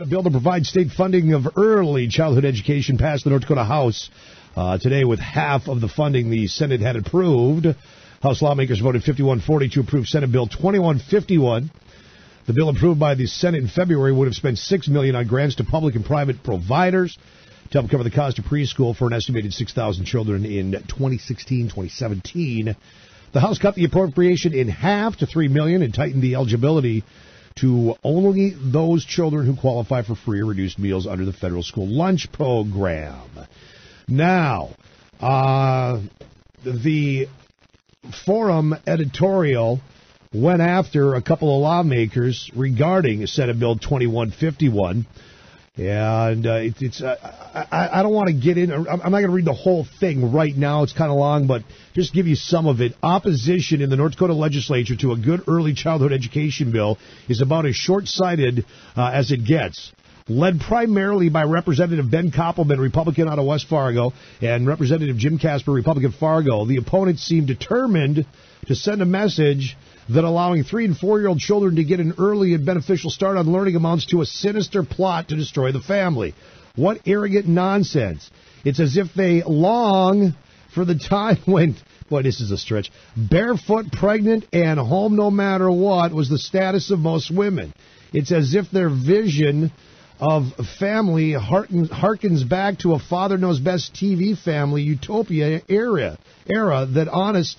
A bill to provide state funding of early childhood education passed the North Dakota House today with half of the funding the Senate had approved. House lawmakers voted 51-40 to approve Senate Bill 2151. The bill approved by the Senate in February would have spent $6 million on grants to public and private providers to help cover the cost of preschool for an estimated 6,000 children in 2016-2017. The House cut the appropriation in half to $3 million and tightened the eligibility to only those children who qualify for free or reduced meals under the federal school lunch program. Now, the Forum Editorial went after a couple of lawmakers regarding Senate Bill 2151. And I don't want to get in. I'm not going to read the whole thing right now. It's kind of long, but just give you some of it. Opposition in the North Dakota legislature to a good early childhood education bill is about as short-sighted as it gets. Led primarily by Representative Ben Koppelman, Republican out of West Fargo, and Representative Jim Casper, Republican Fargo, the opponents seem determined to send a message that allowing 3- and 4-year-old children to get an early and beneficial start on learning amounts to a sinister plot to destroy the family. What arrogant nonsense. It's as if they long for the time when, boy, this is a stretch, barefoot, pregnant, and home no matter what was the status of most women. It's as if their vision of family harkens back to a Father Knows Best TV family utopia era that honest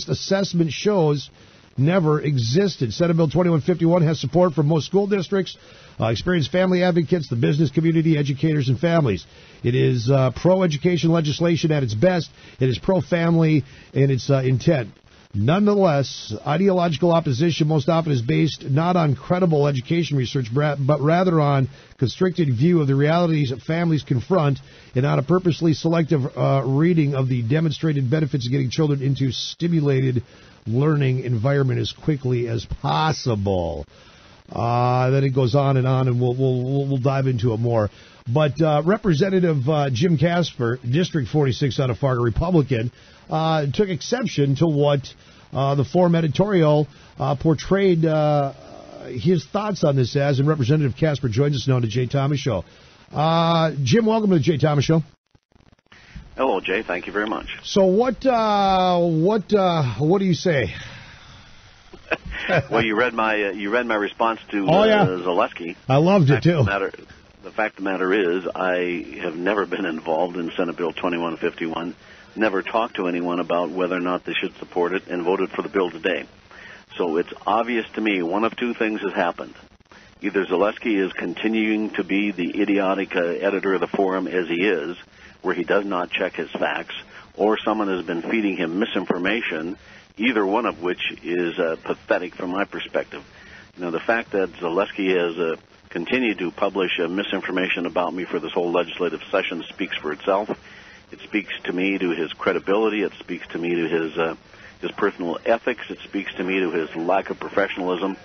assessment shows never existed. Senate Bill 2151 has support from most school districts, experienced family advocates, the business community, educators, and families. It is pro-education legislation at its best. It is pro-family in its intent. Nonetheless, ideological opposition most often is based not on credible education research, but rather on constricted view of the realities that families confront and on a purposely selective reading of the demonstrated benefits of getting children into stimulated learning environment as quickly as possible. Then it goes on, and we'll dive into it more. But Representative Jim Casper, District 46 out of Fargo, Republican, took exception to what the Forum Editorial portrayed his thoughts on this as, and Representative Casper joins us now on the Jay Thomas Show. Jim, welcome to the Jay Thomas Show. Hello, Jay. Thank you very much. So what do you say? Well, you read my response to Zaleski. I loved it too. The fact of the matter is, I have never been involved in Senate Bill 2151. Never talked to anyone about whether or not they should support it, and voted for the bill today. So it's obvious to me one of two things has happened. Either Zaleski is continuing to be the idiotic editor of the Forum as he is, where he does not check his facts, or someone has been feeding him misinformation, either one of which is pathetic from my perspective. You know, the fact that Zaleski has continued to publish misinformation about me for this whole legislative session speaks for itself. It speaks to me to his credibility. It speaks to me to his personal ethics. It speaks to me to his lack of professionalism.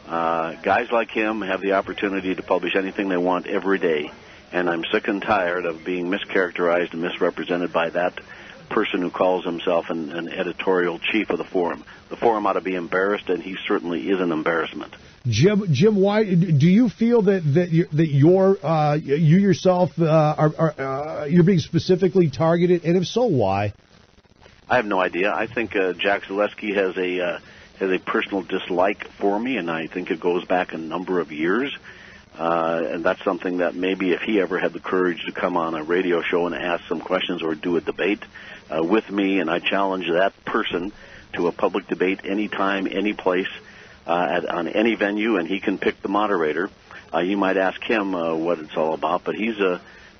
Guys like him have the opportunity to publish anything they want every day, and I'm sick and tired of being mischaracterized and misrepresented by that person who calls himself an editorial chief of the Forum. The Forum ought to be embarrassed, and he certainly is an embarrassment. Jim, why do you feel that you yourself you're being specifically targeted, and if so, why? I have no idea. I think Jack Zaleski has a personal dislike for me, and I think it goes back a number of years. And that's something that maybe if he ever had the courage to come on a radio show and ask some questions or do a debate with me, and I challenge that person to a public debate anytime, any place, on any venue, and he can pick the moderator. You might ask him what it's all about, but he's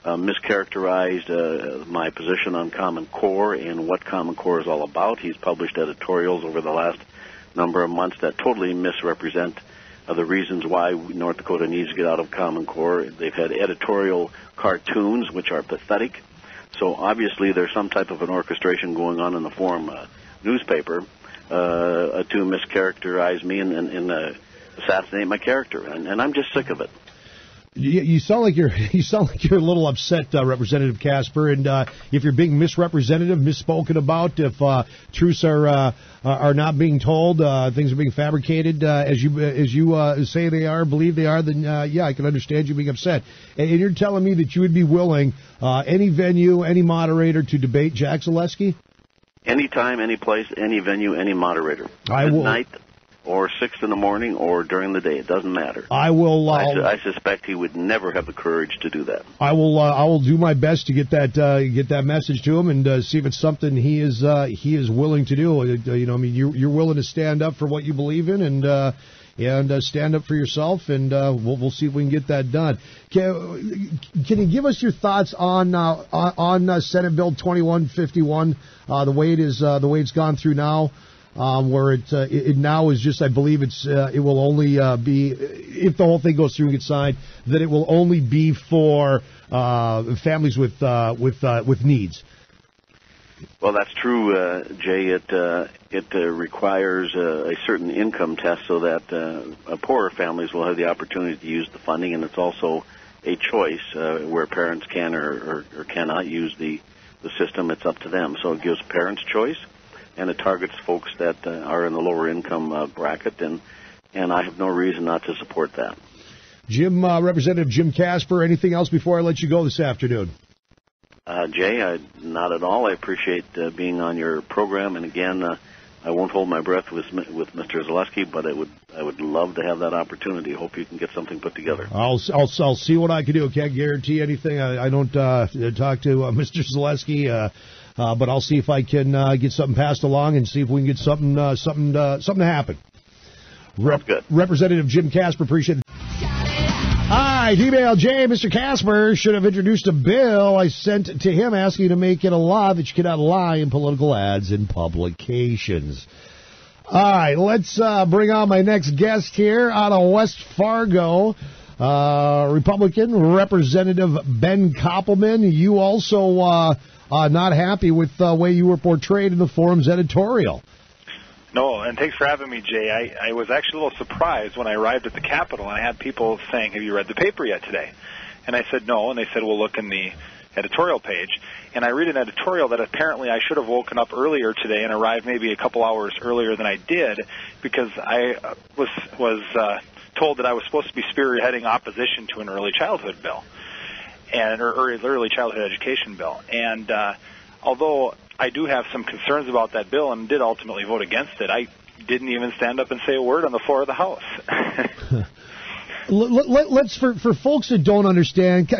mischaracterized my position on Common Core and what Common Core is all about. He's published editorials over the last number of months that totally misrepresent the reasons why North Dakota needs to get out of Common Core. They've had editorial cartoons, which are pathetic. So obviously there's some type of an orchestration going on in the Forum newspaper to mischaracterize me and assassinate my character. And I'm just sick of it. You sound like you're a little upset, Representative Casper, and if you're being misspoken about, if truths are not being told, things are being fabricated as you say they are, believe they are, then I can understand you being upset. And you're telling me that you would be willing, any venue, any moderator, to debate Jack Zaleski? Anytime, any place, any venue, any moderator. At night, or 6 in the morning, or during the day. It doesn't matter. I will. I suspect he would never have the courage to do that. I will do my best to get that message to him and see if it's something he is willing to do. You're willing to stand up for what you believe in and stand up for yourself, and we'll see if we can get that done. Can you give us your thoughts on Senate Bill 2151, the way it's gone through now? Where it now is just, I believe it will only be, if the whole thing goes through and gets signed, that it will only be for families with needs. Well, that's true, Jay. It requires a certain income test so that poorer families will have the opportunity to use the funding, and it's also a choice where parents can or cannot use the system. It's up to them. So it gives parents choice, and it targets folks that are in the lower income bracket, and I have no reason not to support that. Representative Jim Casper, anything else before I let you go this afternoon? Jay, not at all. I appreciate being on your program, and again, I won't hold my breath with Mr. Zaleski, but I would love to have that opportunity. Hope you can get something put together. I'll see what I can do. Can't guarantee anything. I don't talk to Mr. Zaleski, but I'll see if I can get something passed along and see if we can get something to happen. Good. Representative Jim Casper, appreciate it. All right, email Jay. Mr. Casper should have introduced a bill I sent to him asking to make it a law that you cannot lie in political ads and publications. All right, let's bring on my next guest here out of West Fargo, Republican Representative Ben Koppelman. You also not happy with the way you were portrayed in the Forum's editorial. No, and thanks for having me, Jay. I was actually a little surprised when I arrived at the Capitol, and I had people saying, "Have you read the paper yet today?" And I said, "No," and they said, "Well, look in the editorial page." And I read an editorial that apparently I should have woken up earlier today and arrived maybe a couple hours earlier than I did, because I was told that I was supposed to be spearheading opposition to an early childhood bill, or early childhood education bill. And although I do have some concerns about that bill and did ultimately vote against it, I didn't even stand up and say a word on the floor of the House. Let's for folks that don't understand,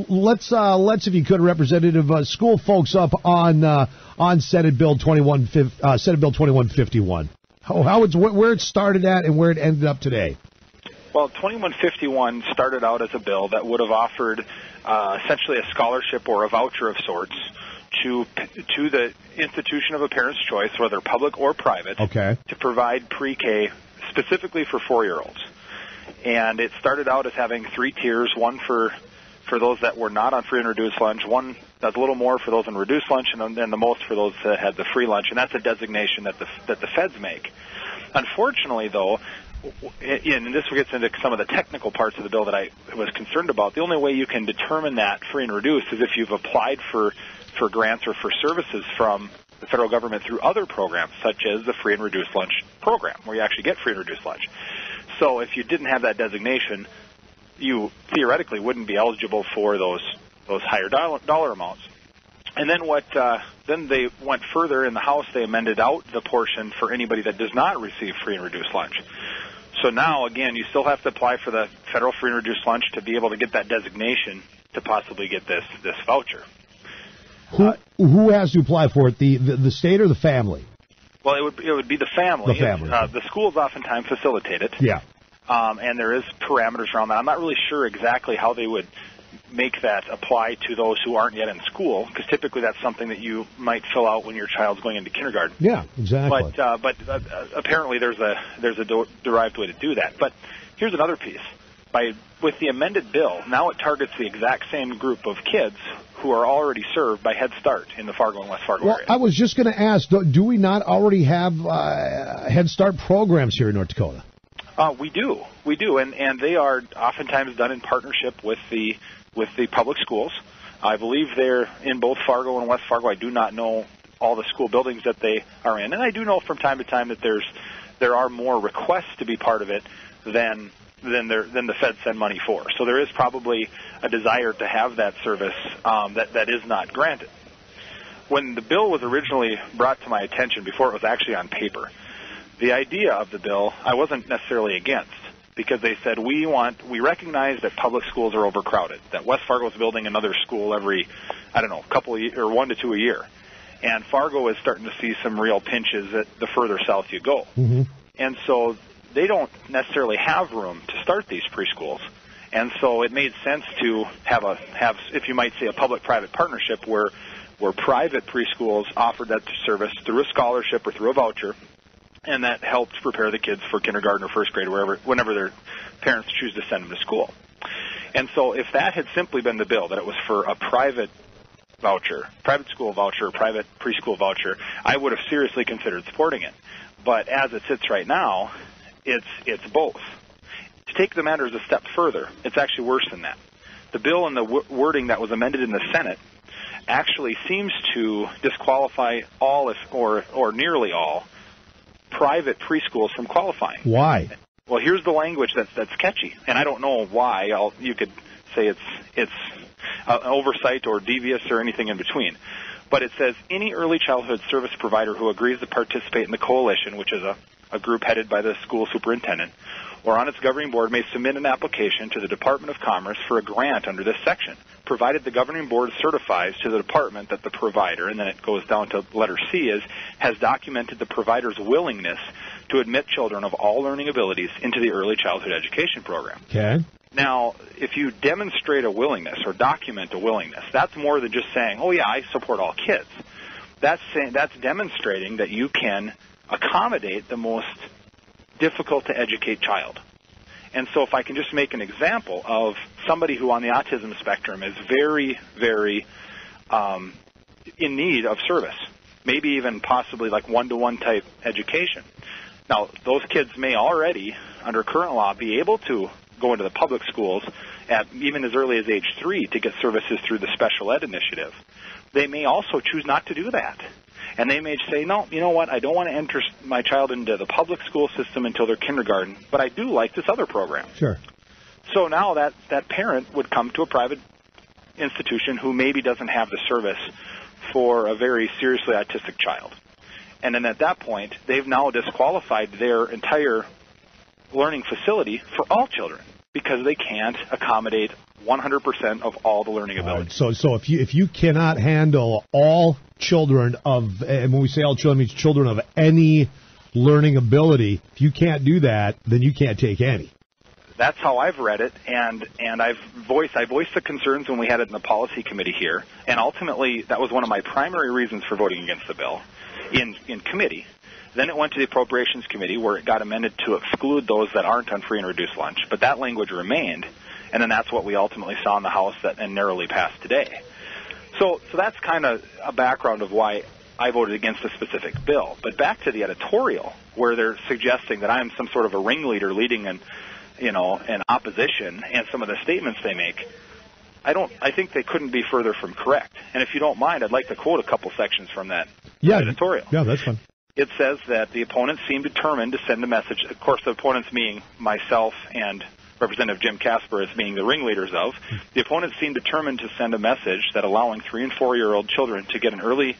let's if you could, Representative, school folks up on Senate Bill 2151. Where it started at and where it ended up today. Well, 2151 started out as a bill that would have offered essentially a scholarship or a voucher of sorts to the institution of a parent's choice, whether public or private, okay, to provide pre-K specifically for 4-year-olds. And it started out as having 3 tiers, one for those that were not on free and reduced lunch, one that's a little more for those on reduced lunch, and then the most for those that had the free lunch. And that's a designation that the feds make. Unfortunately, though, and this gets into some of the technical parts of the bill that I was concerned about, the only way you can determine that free and reduced is if you've applied for grants or for services from the federal government through other programs, such as the free and reduced lunch program, where you actually get free and reduced lunch. So if you didn't have that designation, you theoretically wouldn't be eligible for those higher dollar amounts. And then then they went further in the House. They amended out the portion for anybody that does not receive free and reduced lunch. So now, again, you still have to apply for the federal free and reduced lunch to be able to get that designation to possibly get this voucher. Who has to apply for it? The state or the family? Well, it would be the family. The family. The schools oftentimes facilitate it. Yeah. And there is parameters around that. I'm not really sure exactly how they would make that apply to those who aren't yet in school, because typically that's something that you might fill out when your child's going into kindergarten. Yeah, exactly. But apparently there's a derived way to do that. But here's another piece. With the amended bill, now it targets the exact same group of kids who are already served by Head Start in the Fargo and West Fargo area. I was just going to ask, do we not already have Head Start programs here in North Dakota? We do, and they are oftentimes done in partnership with the public schools. I believe they're in both Fargo and West Fargo. I do not know all the school buildings that they are in, and I do know from time to time that there are more requests to be part of it than the feds send money for. So there is probably a desire to have that service that is not granted. When the bill was originally brought to my attention, before it was actually on paper, the idea of the bill I wasn't necessarily against, because they said we recognize that public schools are overcrowded, that West Fargo is building another school every, couple of years, or 1 to 2 a year, and Fargo is starting to see some real pinches the further south you go. Mm-hmm. And so they don't necessarily have room to start these preschools. And so it made sense to have, if you might say, a public-private partnership where private preschools offered that service through a scholarship or through a voucher, and that helped prepare the kids for kindergarten or first grade or whenever their parents choose to send them to school. And so if that had simply been the bill, that it was for a private voucher, private school voucher, private preschool voucher, I would have seriously considered supporting it. But as it sits right now, it's both. To take the matters a step further, it's actually worse than that. The bill and the wording that was amended in the Senate actually seems to disqualify all, or nearly all, private preschools from qualifying. Why? Well, here's the language that's catchy, and I don't know why. You could say it's an oversight or devious or anything in between. But it says, any early childhood service provider who agrees to participate in the coalition, which is a group headed by the school superintendent, or on its governing board may submit an application to the Department of Commerce for a grant under this section, provided the governing board certifies to the department that the provider, and then it goes down to letter C, has documented the provider's willingness to admit children of all learning abilities into the early childhood education program. Okay. Now, if you demonstrate a willingness or document a willingness, that's more than just saying, oh, yeah, I support all kids. That's demonstrating that you can accommodate the most difficult-to-educate child. And so if I can just make an example of somebody who on the autism spectrum is very, very in need of service, maybe even possibly like one-to-one type education. Now, those kids may already, under current law, be able to go into the public schools at even as early as age 3 to get services through the special ed initiative. They may also choose not to do that. And they may say, no, you know what, I don't want to enter my child into the public school system until they're kindergarten, but I do like this other program. Sure. So now that parent would come to a private institution who maybe doesn't have the service for a very seriously autistic child. And then at that point, they've now disqualified their entire learning facility for all children because they can't accommodate 100% of all the learning abilities. So if you cannot handle all children of, and when we say all children, it means children of any learning ability, if you can't do that, then you can't take any. That's how I've read it, and I voiced the concerns when we had it in the policy committee here, and ultimately that was one of my primary reasons for voting against the bill in committee. Then it went to the Appropriations Committee where it got amended to exclude those that aren't on free and reduced lunch, but that language remained, and then that's what we ultimately saw in the House and narrowly passed today. So that's kind of a background of why I voted against a specific bill. But back to the editorial, where they're suggesting that I'm some sort of a ringleader leading an opposition, and some of the statements they make, I think they couldn't be further from correct. And if you don't mind, I'd like to quote a couple sections from that editorial. Yeah, that's fine. It says that the opponents seem determined to send a message. Of course, the opponents being myself and Representative Jim Casper as being the ringleaders of. The opponents seem determined to send a message that allowing 3- and 4-year-old children to get an early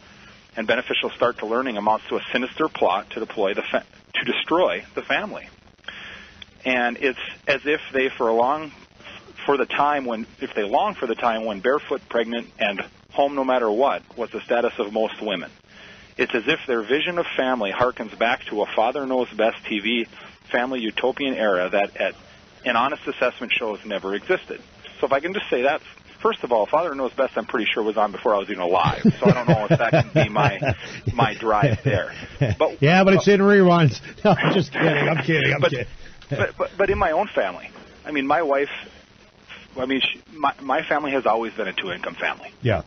and beneficial start to learning amounts to a sinister plot to destroy the family. And it's as if they long for the time when barefoot, pregnant, and home no matter what was the status of most women. It's as if their vision of family harkens back to a Father Knows Best TV family utopian era that an honest assessment shows never existed. So if I can just say that, first of all, Father Knows Best I'm pretty sure was on before I was even alive, so I don't know if that can be my drive there. But it's in reruns. No, I'm just kidding. I'm kidding. But in my own family, I mean, my wife, my family has always been a 2-income family. Yeah.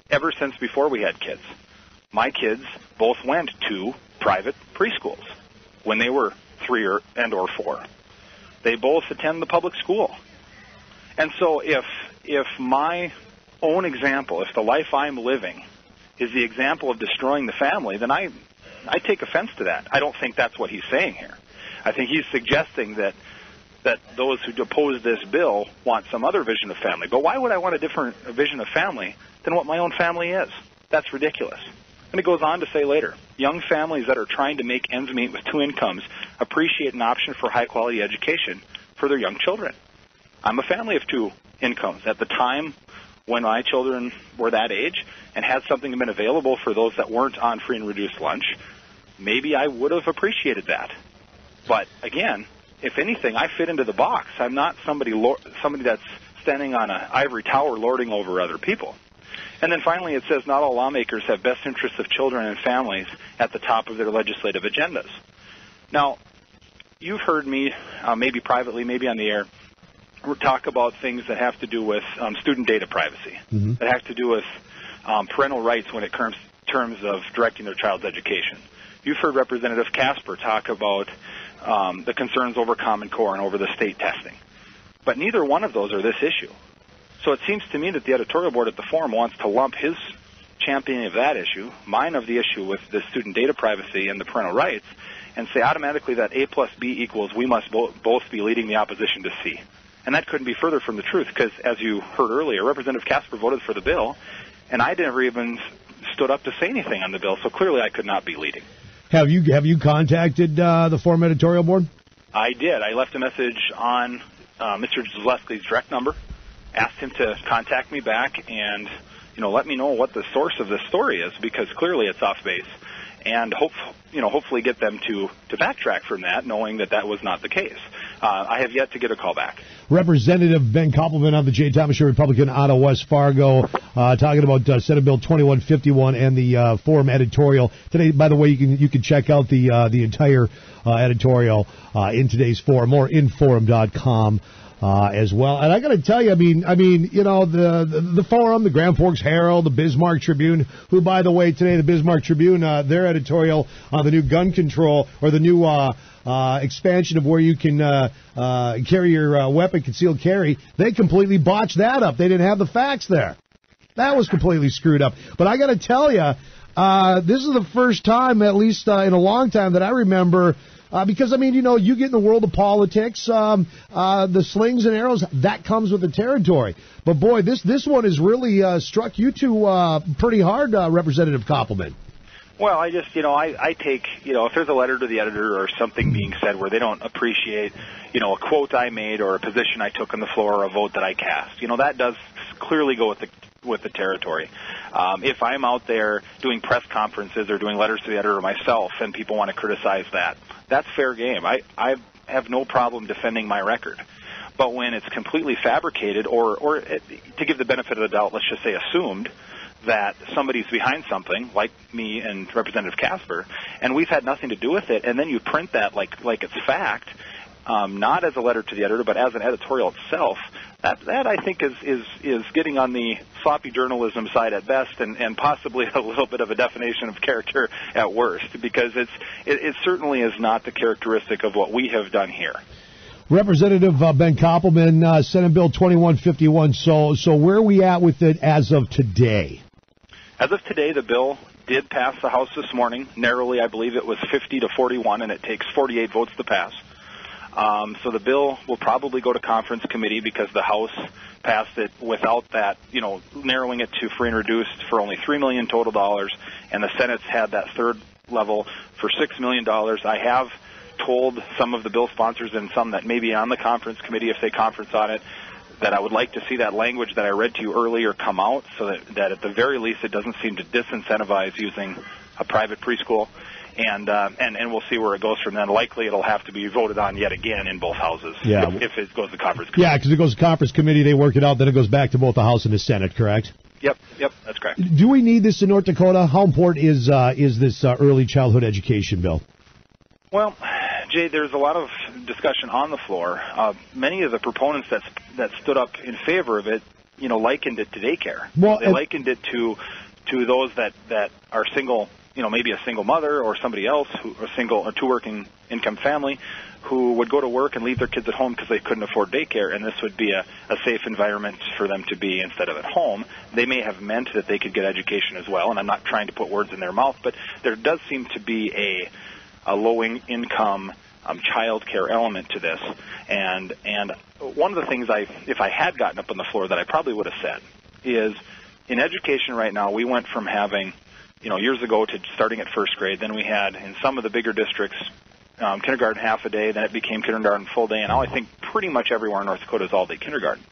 Ever since before we had kids. My kids both went to private preschools when they were 3 or 4. They both attend the public school. And so if my own example, if the life I'm living is the example of destroying the family, then I take offense to that. I don't think that's what he's saying here. I think he's suggesting that those who oppose this bill want some other vision of family. But why would I want a different vision of family than what my own family is? That's ridiculous. And it goes on to say later, young families that are trying to make ends meet with two incomes appreciate an option for high-quality education for their young children. I'm a family of two incomes. At the time when my children were that age and had something been available for those that weren't on free and reduced lunch, maybe I would have appreciated that. But again, if anything, I fit into the box. I'm not somebody that's standing on an ivory tower lording over other people. And then finally it says not all lawmakers have best interests of children and families at the top of their legislative agendas. Now, you've heard me, maybe privately, maybe on the air, talk about things that have to do with student data privacy, that have to do with parental rights when it comes terms of directing their child's education. You've heard Representative Casper talk about the concerns over Common Core and over the state testing. But neither one of those are this issue. So it seems to me that the editorial board at the Forum wants to lump his championing of that issue, mine of the issue with the student data privacy and the parental rights, and say automatically that A plus B equals we must both be leading the opposition to C. And that couldn't be further from the truth because, as you heard earlier, Representative Kasper voted for the bill, and I never even stood up to say anything on the bill, so clearly I could not be leading. Have you contacted the Forum editorial board? I did. I left a message on Mr. Zaleski's direct number, asked him to contact me back and let me know what the source of this story is, because clearly it's off base, and hopefully get them to backtrack from that, knowing that was not the case. I have yet to get a call back. Representative Ben Koppelman of the J. Thomas Show, Republican out of West Fargo, talking about Senate Bill 2151 and the Forum editorial today. By the way, you can check out the entire editorial in today's Forum, or inforum.com. As well. And I got to tell you, the Forum, the Grand Forks Herald, the Bismarck Tribune, who, by the way, today the Bismarck Tribune, their editorial on the new gun control, or the new expansion of where you can carry your weapon, concealed carry, they completely botched that up. They didn't have the facts there. That was completely screwed up. But I got to tell you, this is the first time, at least in a long time, that I remember. Because, you get in the world of politics, the slings and arrows, that comes with the territory. But, boy, this one has really struck you two pretty hard, Representative Koppelman. Well, I just, I take, if there's a letter to the editor or something being said where they don't appreciate, a quote I made or a position I took on the floor or a vote that I cast, that does clearly go with the territory. If I'm out there doing press conferences or doing letters to the editor myself and people want to criticize that, that's fair game. I have no problem defending my record. But when it's completely fabricated or to give the benefit of the doubt, let's just say assumed, that somebody's behind something, like me and Representative Casper, and we've had nothing to do with it, and then you print that like it's fact, not as a letter to the editor, but as an editorial itself, that I think is getting on the sloppy journalism side at best, and possibly a little bit of a defamation of character at worst, because it certainly is not the characteristic of what we have done here. Representative Ben Koppelman, Senate Bill 2151. So where are we at with it as of today? As of today, the bill did pass the House this morning. Narrowly, I believe it was 50 to 41, and it takes 48 votes to pass. So the bill will probably go to conference committee because the House passed it without that, narrowing it to free and reduced for only $3 million total dollars, and the Senate's had that third level for $6 million. I have told some of the bill sponsors and some that may be on the conference committee, if they conference on it, that I would like to see that language that I read to you earlier come out, so that at the very least it doesn't seem to disincentivize using a private preschool. And we'll see where it goes from then. Likely it'll have to be voted on yet again in both houses if it goes to conference committee. Yeah, because it goes to conference committee, they work it out, then it goes back to both the House and the Senate, correct? Yep, that's correct. Do we need this in North Dakota? How important is this early childhood education bill? Well, Jay, there's a lot of discussion on the floor. Many of the proponents that stood up in favor of it, likened it to daycare. Well, they likened it to those that are single, maybe a single mother or somebody else who are single or two working income family who would go to work and leave their kids at home because they couldn't afford daycare, and this would be a safe environment for them to be instead of at home. They may have meant that they could get education as well, and I'm not trying to put words in their mouth, but there does seem to be a low-income child care element to this. And one of the things if I had gotten up on the floor that I probably would have said is, in education right now, we went from having, years ago to starting at first grade. Then we had, in some of the bigger districts, kindergarten half a day. Then it became kindergarten full day. And now I think pretty much everywhere in North Dakota is all-day kindergarten.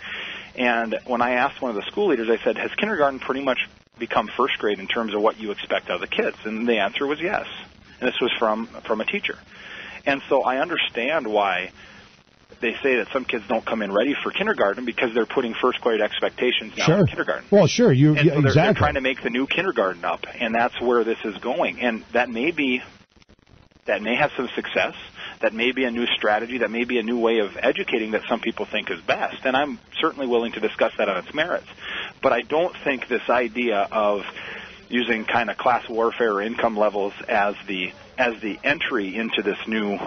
And when I asked one of the school leaders, I said, has kindergarten pretty much become first grade in terms of what you expect out of the kids? And the answer was yes. And this was from a teacher. And so I understand why they say that some kids don't come in ready for kindergarten, because they're putting first grade expectations now in kindergarten. Well, sure. So exactly. They're trying to make the new kindergarten up, and that's where this is going. And that may have some success. That may be a new strategy. That may be a new way of educating that some people think is best. And I'm certainly willing to discuss that on its merits. But I don't think this idea of using kind of class warfare or income levels as the entry into this new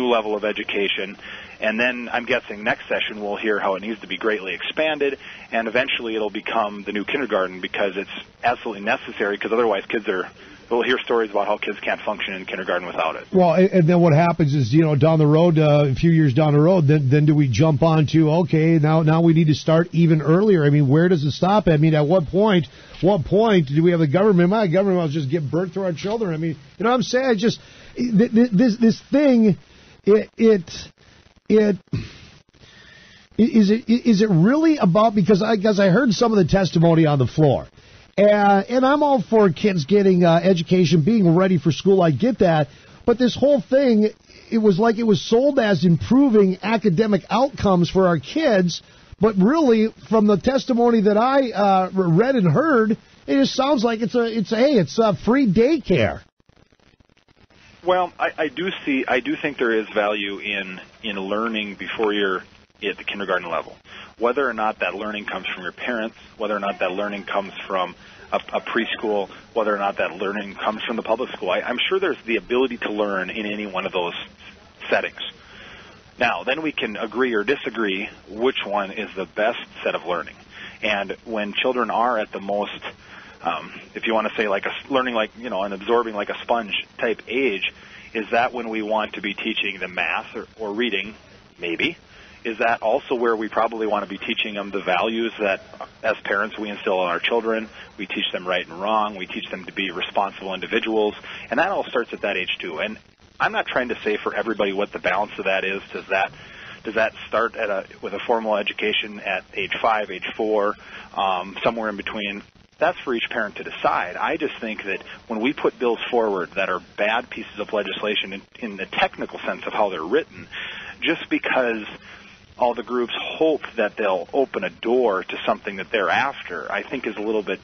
level of education. And then I'm guessing next session we'll hear how it needs to be greatly expanded, and eventually it'll become the new kindergarten, because it's absolutely necessary, because otherwise we'll hear stories about how kids can't function in kindergarten without it. Well, and then what happens is, down the road, a few years down the road, then do we jump on to, okay, now we need to start even earlier? I mean, where does it stop? I mean, at what point do we have the government? My government will just give birth to our children. I mean, you know what I'm saying? Just this thing, is it really about, because I heard some of the testimony on the floor. And I'm all for kids getting education, being ready for school. I get that. But this whole thing, it was sold as improving academic outcomes for our kids. But really, from the testimony that I read and heard, it just sounds like it's free daycare. Well, I do think there is value in learning before you're at the kindergarten level. Whether or not that learning comes from your parents, whether or not that learning comes from a preschool, whether or not that learning comes from the public school, I'm sure there's the ability to learn in any one of those settings. Now, then we can agree or disagree which one is the best set of learning. And when children are at the most, if you want to say learning and absorbing like a sponge type age, is that when we want to be teaching them math or reading? Maybe. Is that also where we probably want to be teaching them the values that, as parents, we instill in our children? We teach them right and wrong. We teach them to be responsible individuals. And that all starts at that age, too. And I'm not trying to say for everybody what the balance of that is. Does that start with a formal education at age 5, age 4, somewhere in between? That's for each parent to decide. I just think that when we put bills forward that are bad pieces of legislation in the technical sense of how they're written, just because all the groups hope that they'll open a door to something that they're after, I think is a little bit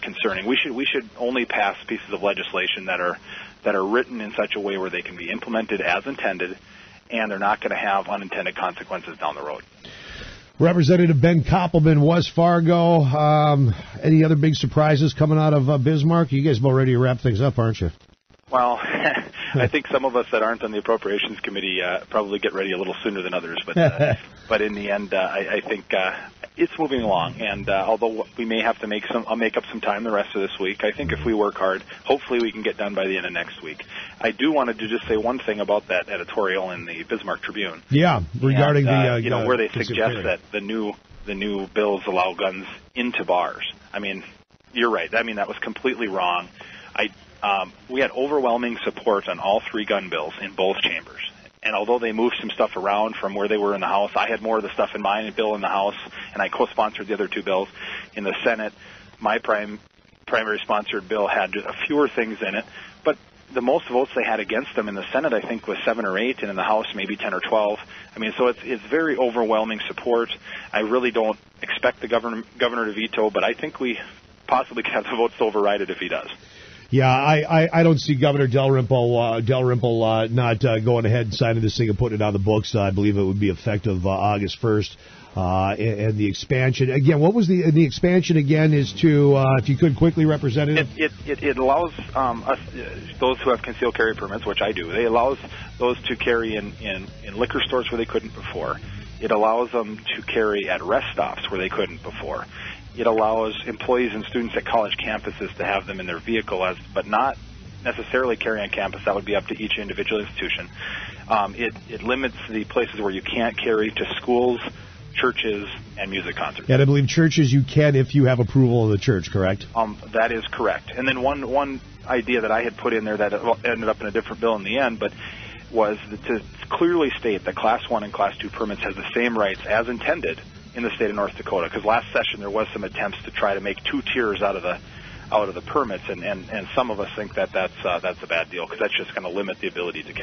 concerning. We should only pass pieces of legislation that are written in such a way where they can be implemented as intended, and they're not going to have unintended consequences down the road. Representative Ben Koppelman, West Fargo. Any other big surprises coming out of Bismarck? You guys about ready to wrap things up, aren't you? Well, I think some of us that aren't on the Appropriations Committee probably get ready a little sooner than others. But in the end, I think it's moving along. And although we may have to make up some time the rest of this week, I think if we work hard, hopefully we can get done by the end of next week. I do wanted to just say one thing about that editorial in the Bismarck Tribune. Yeah, regarding where they suggest that the new bills allow guns into bars. I mean, you're right. I mean, that was completely wrong. We had overwhelming support on all three gun bills in both chambers. And although they moved some stuff around from where they were in the House, I had more of the stuff in my bill in the House, and I co-sponsored the other two bills. In the Senate, my primary sponsored bill had fewer things in it, but the most votes they had against them in the Senate, I think, was 7 or 8, and in the House, maybe 10 or 12. I mean, so it's very overwhelming support. I really don't expect the governor to veto, but I think we possibly could have the votes to override it if he does. Yeah, I don't see Governor Dalrymple not going ahead and signing this thing and putting it on the books. I believe it would be effective August 1st. and the expansion. Again, what was the expansion again is to, if you could quickly, Representative? It allows us, those who have concealed carry permits, which I do, it allows those to carry in liquor stores where they couldn't before. It allows them to carry at rest stops where they couldn't before. It allows employees and students at college campuses to have them in their vehicle, but not necessarily carry on campus. That would be up to each individual institution. It limits the places where you can't carry to schools, churches, and music concerts. And I believe churches you can if you have approval of the church, correct? That is correct. And then one idea that I had put in there that ended up in a different bill in the end, but was to clearly state that Class 1 and Class 2 permits have the same rights as intended in the state of North Dakota. Because last session there was some attempts to try to make two tiers out of the permits, and some of us think that that's a bad deal because that's just going to limit the ability to carry.